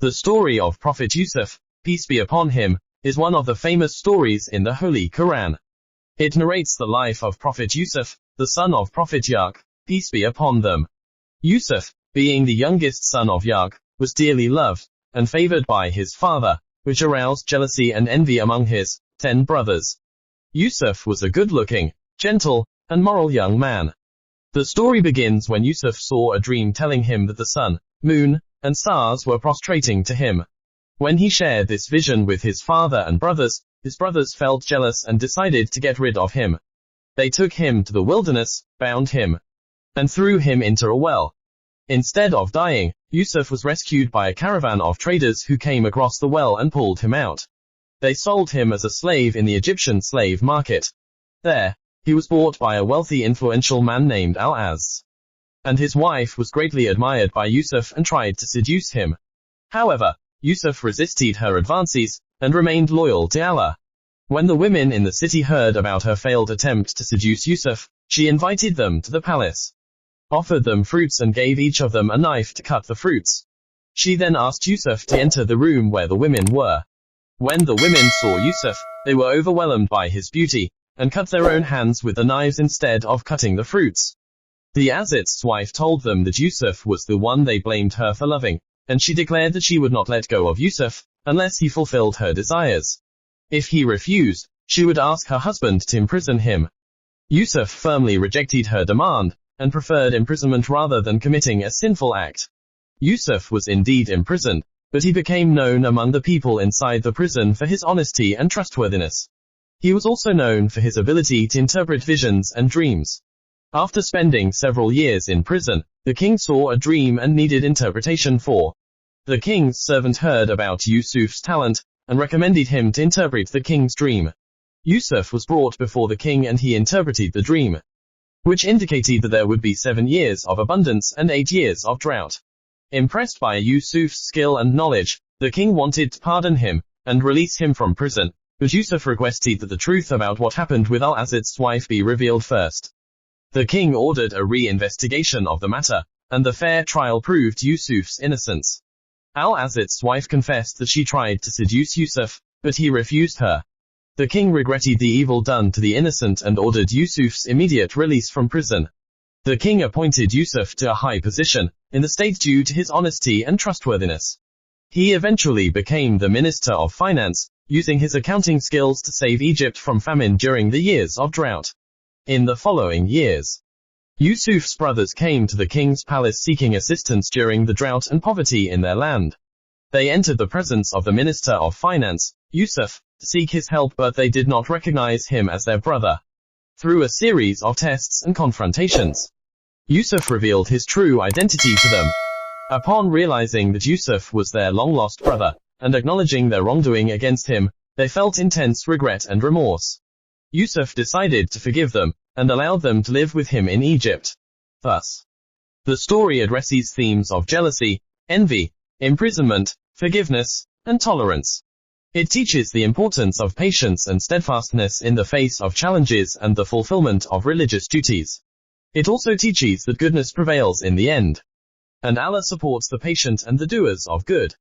The story of Prophet Yusuf, peace be upon him, is one of the famous stories in the Holy Quran. It narrates the life of Prophet Yusuf, the son of Prophet Yaqub, peace be upon them. Yusuf, being the youngest son of Yaqub, was dearly loved and favored by his father, which aroused jealousy and envy among his 10 brothers. Yusuf was a good-looking, gentle, and moral young man. The story begins when Yusuf saw a dream telling him that the sun, moon, and stars were prostrating to him. When he shared this vision with his father and brothers, his brothers felt jealous and decided to get rid of him. They took him to the wilderness, bound him, and threw him into a well. Instead of dying, Yusuf was rescued by a caravan of traders who came across the well and pulled him out. They sold him as a slave in the Egyptian slave market. There, he was bought by a wealthy influential man named Al-Az. And his wife was greatly admired by Yusuf and tried to seduce him. However, Yusuf resisted her advances and remained loyal to Allah. When the women in the city heard about her failed attempt to seduce Yusuf, she invited them to the palace, offered them fruits and gave each of them a knife to cut the fruits. She then asked Yusuf to enter the room where the women were. When the women saw Yusuf, they were overwhelmed by his beauty, and cut their own hands with the knives instead of cutting the fruits. The Aziz's wife told them that Yusuf was the one they blamed her for loving, and she declared that she would not let go of Yusuf unless he fulfilled her desires. If he refused, she would ask her husband to imprison him. Yusuf firmly rejected her demand, and preferred imprisonment rather than committing a sinful act. Yusuf was indeed imprisoned, but he became known among the people inside the prison for his honesty and trustworthiness. He was also known for his ability to interpret visions and dreams. After spending several years in prison, the king saw a dream and needed interpretation for. The king's servant heard about Yusuf's talent, and recommended him to interpret the king's dream. Yusuf was brought before the king and he interpreted the dream, which indicated that there would be 7 years of abundance and 8 years of drought. Impressed by Yusuf's skill and knowledge, the king wanted to pardon him and release him from prison, but Yusuf requested that the truth about what happened with Al-Aziz's wife be revealed first. The king ordered a re-investigation of the matter, and the fair trial proved Yusuf's innocence. Al-Aziz's wife confessed that she tried to seduce Yusuf, but he refused her. The king regretted the evil done to the innocent and ordered Yusuf's immediate release from prison. The king appointed Yusuf to a high position in the state due to his honesty and trustworthiness. He eventually became the Minister of Finance, using his accounting skills to save Egypt from famine during the years of drought. In the following years, Yusuf's brothers came to the king's palace seeking assistance during the drought and poverty in their land. They entered the presence of the Minister of Finance, Yusuf, to seek his help, but they did not recognize him as their brother. Through a series of tests and confrontations, Yusuf revealed his true identity to them. Upon realizing that Yusuf was their long-lost brother, and acknowledging their wrongdoing against him, they felt intense regret and remorse. Yusuf decided to forgive them, and allowed them to live with him in Egypt. Thus, the story addresses themes of jealousy, envy, imprisonment, forgiveness, and tolerance. It teaches the importance of patience and steadfastness in the face of challenges and the fulfillment of religious duties. It also teaches that goodness prevails in the end, and Allah supports the patient and the doers of good.